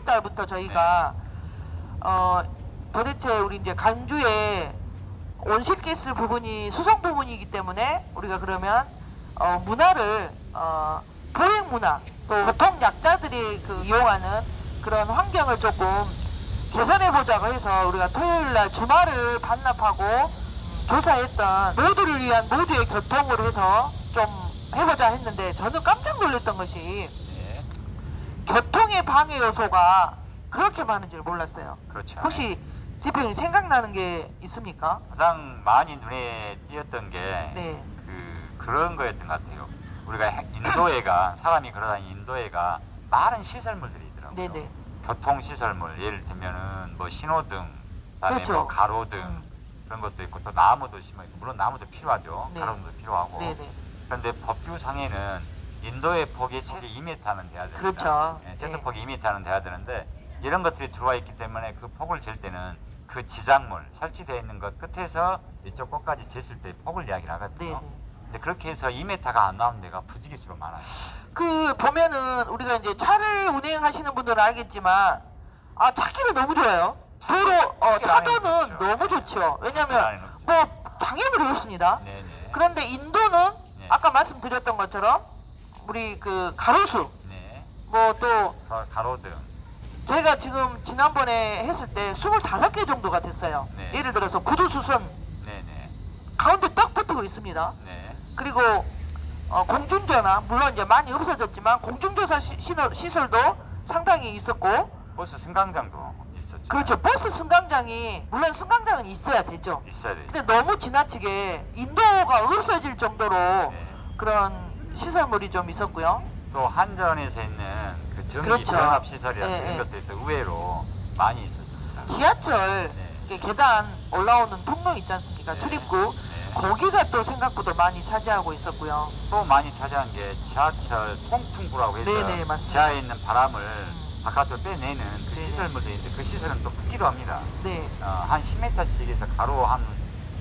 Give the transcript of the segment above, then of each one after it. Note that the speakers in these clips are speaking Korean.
달부터 저희가 도대체 우리 이제 간주에 온실가스 부분이 수성 부분이기 때문에 우리가 그러면 문화를 보행 문화 또 보통 약자들이 이용하는 그런 환경을 조금 개선해 보자고 해서 우리가 토요일날 주말을 반납하고 조사했던 모두를 위한 모두의 교통으로 해서 좀 해보자 했는데 저는 깜짝 놀랐던 것이 교통의 방해 요소가 그렇게 많은 줄 몰랐어요. 그렇죠. 혹시 대표님 생각나는 게 있습니까? 가장 많이 눈에 띄었던 게 네. 그런 거였던 것 같아요. 우리가 인도에가 사람이 걸어다니는 인도에가 많은 시설물들이 있더라고요. 네네. 교통시설물 예를 들면은 뭐 신호등, 그다음에 그렇죠. 뭐 가로등 그런 것도 있고 또 나무도 심어 있고 물론 나무도 필요하죠. 네. 가로등도 필요하고. 네네. 그런데 법규상에는 인도의 폭이 최대 2m는 돼야 됩니다. 그렇죠. 제수폭이 2m는 돼야 되는데 이런 것들이 들어와 있기 때문에 그 폭을 잴 때는 그 지작물 설치되어 있는 것 끝에서 이쪽 끝까지 쟀을 때 폭을 이야기를 하거든요. 네네. 근데 그렇게 해서 2m가 안 나오는 데가 부지기수로 많아요. 보면은 우리가 이제 차를 운행하시는 분들은 알겠지만 찾기는 너무 좋아요. 도로 차도는 너무 좋죠. 왜냐면 당연히 그렇습니다. 네네. 그런데 인도는 아까 말씀드렸던 것처럼 우리 가로수 뭐 또 가로등 저희가 지금 지난번에 했을 때 25개 정도가 됐어요. 네. 예를 들어서 구두수선 네네. 가운데 딱 붙고 있습니다. 네. 그리고 공중전화 물론 이제 많이 없어졌지만 공중조사 시설도 상당히 있었고 버스 승강장도 있었죠. 그렇죠. 버스 승강장이 물론 승강장은 있어야 되죠. 있어야 돼요. 근데 너무 지나치게 인도가 없어질 정도로 그런 시설물이 좀 있었고요. 또 한전에서 있는 그 전기 그렇죠. 변압 시설이라는 예, 이런 것도 있어 의외로 많이 있었습니다. 지하철 계단 올라오는 통로 있지 않습니까? 출입구 거기가 또 생각보다 많이 차지하고 있었고요. 또 많이 차지한 게 지하철 통풍구라고 해서 네네, 맞습니다. 지하에 있는 바람을 바깥으로 빼내는 그 시설물도 있는데 그 시설은 또 크기도 합니다. 네. 한 10m씩에서 가로 한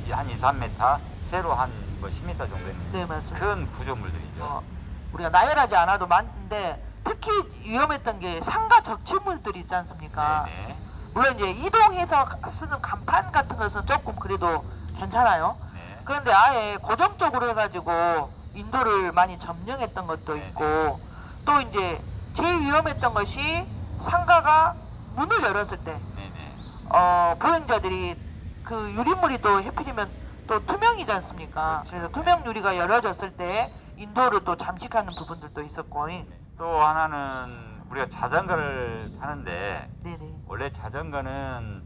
2, 3m, 세로 한 10m 정도 있는 네, 맞습니다. 큰 구조물들이죠. 우리가 나열하지 않아도 많은데 특히 위험했던 게 상가 적치물들이 있지 않습니까? 네네. 물론 이제 이동해서 쓰는 간판 같은 것은 조금 그래도 괜찮아요. 네. 그런데 아예 고정적으로 해가지고 인도를 많이 점령했던 것도 있고 또 이제 제일 위험했던 것이 상가가 문을 열었을 때 네네. 보행자들이 그 유리물이 또 해필이면 또 투명이지 않습니까? 그렇죠. 그래서 투명 유리가 열어졌을 때 인도를 또 잠식하는 부분들도 있었고. 또 하나는 우리가 자전거를 타는데 네네. 원래 자전거는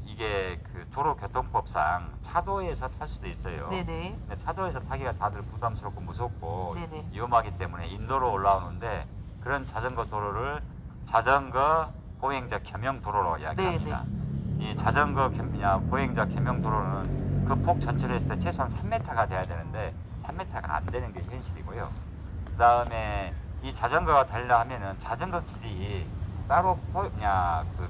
이게 그 도로교통법상 차도에서 탈 수도 있어요. 네네. 근데 차도에서 타기가 다들 부담스럽고 무섭고 네네. 위험하기 때문에 인도로 올라오는데 그런 자전거 도로를 자전거 보행자 겸용 도로로 이야기합니다. 이 자전거 보행자 겸용 도로는 그 폭 전체를 했을 때 최소한 3m가 돼야 되는데 3m가 안 되는 게 현실이고요. 그 다음에 이 자전거가 달리려 하면은 자전거 길이 따로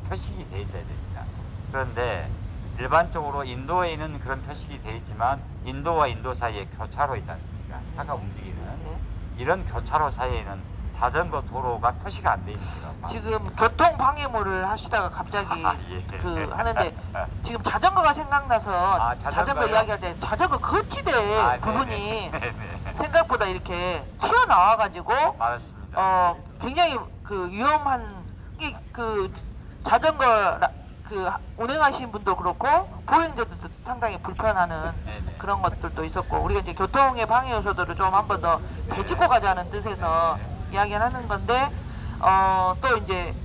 표식이 돼 있어야 됩니다. 그런데 일반적으로 인도에는 그런 표식이 돼 있지만 인도와 인도 사이에 교차로 있지 않습니까? 차가 움직이는 이런 교차로 사이에는 자전거 도로가 표시가 안 돼 있습니다. 지금 교통 방해물을 하시다가 갑자기 하는데 지금 자전거가 생각나서 자전거 이야기할 때 자전거 거치대 부분이 생각보다 이렇게 튀어나와가지고 맞습니다. 굉장히 위험한 자전거 운행하시는 분도 그렇고 보행자들도 상당히 불편하는 그런 것들도 있었고 우리가 이제 교통의 방해 요소들을 좀 한 번 더 되짚고 가자는 뜻에서 이야기하는 건데 또 이제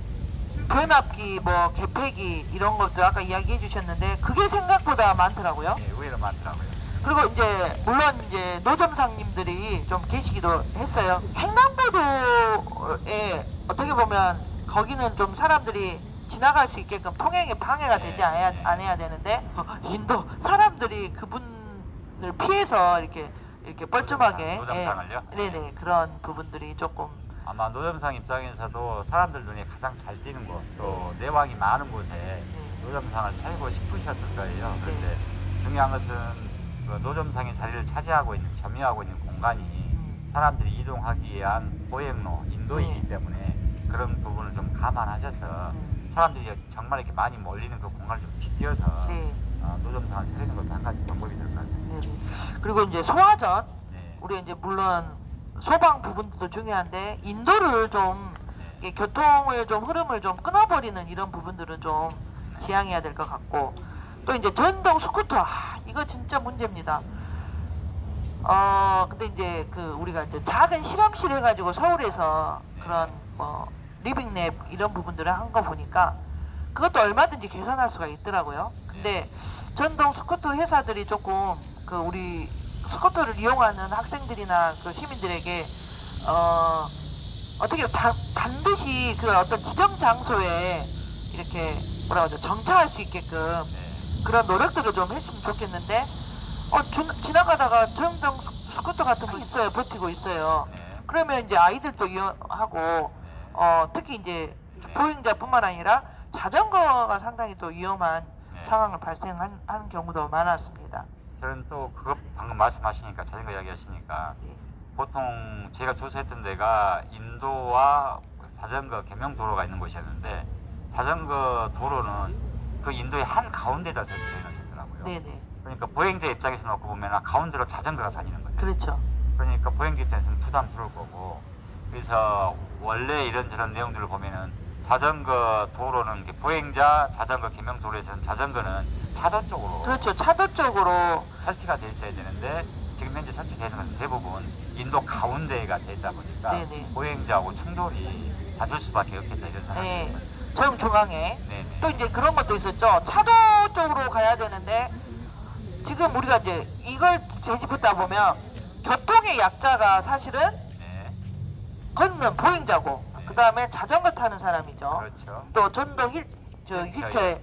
변압기 뭐 개폐기 이런 것들 아까 이야기해 주셨는데 그게 생각보다 많더라고요. 네, 의외로 많더라고요. 그리고 이제 물론 이제 노점상님들이 좀 계시기도 했어요. 횡단보도에 어떻게 보면 거기는 좀 사람들이 지나갈 수 있게끔 통행에 방해가 되지 않아야 되는데 인도 사람들이 그분을 피해서 이렇게 뻘쭘하게 노점상을요? 네네 그런 부분들이 조금 아마 노점상 입장에서도 사람들 눈에 가장 잘 띄는 곳, 또 내왕이 많은 곳에 노점상을 차리고 싶으셨을 거예요. 그런데 중요한 것은 그 노점상의 자리를 차지하고 있는, 점유하고 있는 공간이 사람들이 이동하기 위한 보행로, 인도이기 때문에 그런 부분을 좀 감안하셔서 사람들이 정말 이렇게 많이 몰리는 그 공간을 좀 비껴서 네. 노점상을 차리는 것도 한 가지 방법이 될 것 같습니다. 네. 그리고 이제 소화전, 네. 우리 이제 물론 소방 부분도 중요한데 인도를 좀 네. 이 교통을 좀 흐름을 좀 끊어버리는 이런 부분들은 좀 지양해야 될 것 같고, 또 이제 전동 스쿠터, 이거 진짜 문제입니다. 근데 이제 그 우리가 이제 작은 실험실 해가지고 서울에서 그런 뭐 리빙랩 이런 부분들을 한 거 보니까 그것도 얼마든지 개선할 수가 있더라고요. 근데 전동 스쿠터 회사들이 조금 그 우리 스쿠터를 이용하는 학생들이나 그 시민들에게 어떻게 반드시 그 어떤 지정 장소에 이렇게 뭐라 그러죠, 정차할 수 있게끔 그런 노력들을 좀 했으면 좋겠는데, 지나가다가 전동 스쿠터 같은 거 있어요. 버티고 있어요. 그러면 이제 아이들도 이용하고, 특히 이제 보행자뿐만 아니라 자전거가 상당히 또 위험한 상황을 발생하는 경우도 많았습니다. 저는 또 그거 방금 말씀하시니까 자전거 이야기 하시니까 보통 제가 조사했던 데가 인도와 자전거 겸용 도로가 있는 곳이었는데, 자전거 도로는 그 인도의 한 가운데다 설치되어 놓으셨더라고요. 네네. 그러니까 보행자 입장에서 놓고 보면 가운데로 자전거가 다니는 거죠. 그렇죠. 그러니까 보행자 입장에서는 부담스러울 거고, 그래서 원래 이런저런 내용들을 보면은 자전거 도로는 보행자 자전거 겸용 도로에서는 자전거는 차도 쪽으로 그렇죠. 차도 쪽으로. 설치가 돼 있어야 되는데, 지금 현재 설치되는 것은 대부분 인도 가운데가 돼 있다 보니까 네네. 보행자하고 충돌이 잦을 수밖에 없겠다 이런 생각이 네. 듭니다. 정중앙에. 네네. 또 이제 그런 것도 있었죠. 차도 쪽으로 가야 되는데, 지금 우리가 이제 이걸 되짚다 보면 교통의 약자가 사실은 네. 걷는 보행자고, 네. 그 다음에 자전거 타는 사람이죠. 그렇죠. 또 전동 휠체어,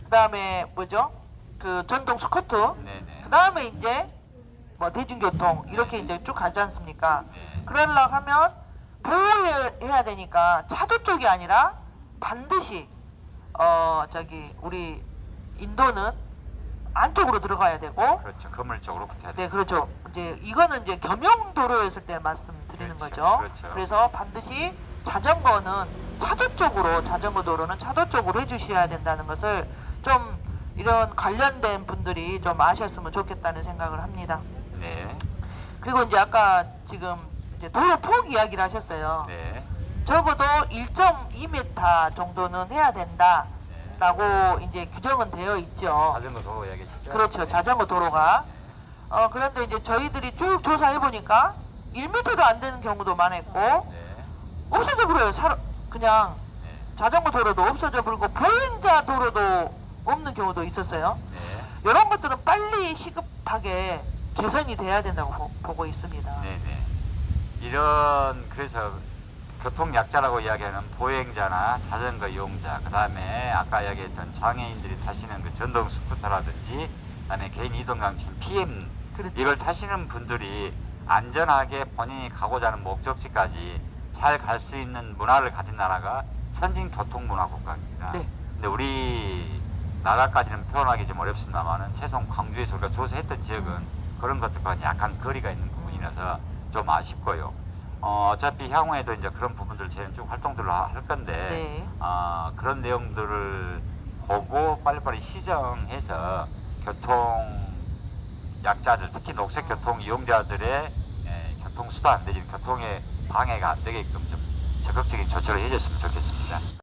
그 다음에 뭐죠? 그 전동 스쿠터, 네네. 그 다음에 이제 뭐 대중교통 이렇게 이제 쭉 가지 않습니까? 네. 그러려고 하면 보호해야 되니까 차도 쪽이 아니라 반드시 우리 인도는 안쪽으로 들어가야 되고, 그렇죠. 건물 쪽으로 붙어야 네, 돼요. 그렇죠. 이제 이거는 이제 겸용 도로였을 때 말씀드리는 그렇죠, 거죠. 그렇죠. 그래서 반드시 자전거는 차도 쪽으로, 자전거 도로는 차도 쪽으로 해주셔야 된다는 것을 좀 이런 관련된 분들이 좀 아셨으면 좋겠다는 생각을 합니다. 네. 그리고 이제 아까 지금 이제 도로 폭 이야기를 하셨어요. 네. 적어도 1.2m 정도는 해야 된다라고 이제 규정은 되어 있죠. 자전거 도로 이야기하시죠? 그렇죠. 자전거 도로가. 그런데 이제 저희들이 쭉 조사해 보니까 1m도 안 되는 경우도 많았고, 네. 없어져 버려요. 그냥 네. 자전거 도로도 없어져 버리고 보행자 도로도 없는 경우도 있었어요. 네. 이런 것들은 빨리 시급하게 개선이 돼야 된다고 보고 있습니다. 네네. 그래서 교통약자라고 이야기하는 보행자나 자전거 이용자, 그 다음에 아까 이야기했던 장애인들이 타시는 그 전동 스쿠터라든지, 그 다음에 개인 이동장치인 PM, 그렇죠. 이걸 타시는 분들이 안전하게 본인이 가고자 하는 목적지까지 잘 갈 수 있는 문화를 가진 나라가 선진 교통 문화 국가입니다. 네. 근데 우리 나라까지는 표현하기 좀 어렵습니다만은 최소한 광주에서 우리가 조사했던 지역은 그런 것들과 약간 거리가 있는 부분이라서 좀 아쉽고요. 어차피 향후에도 이제 그런 부분들 저희는 쭉 활동들을 할 건데, 네. 그런 내용들을 보고 빨리빨리 시정해서 교통 약자들, 특히 녹색 교통 이용자들의 교통수단 내지는 교통에 방해가 안 되게끔 좀 적극적인 조처를 해줬으면 좋겠습니다.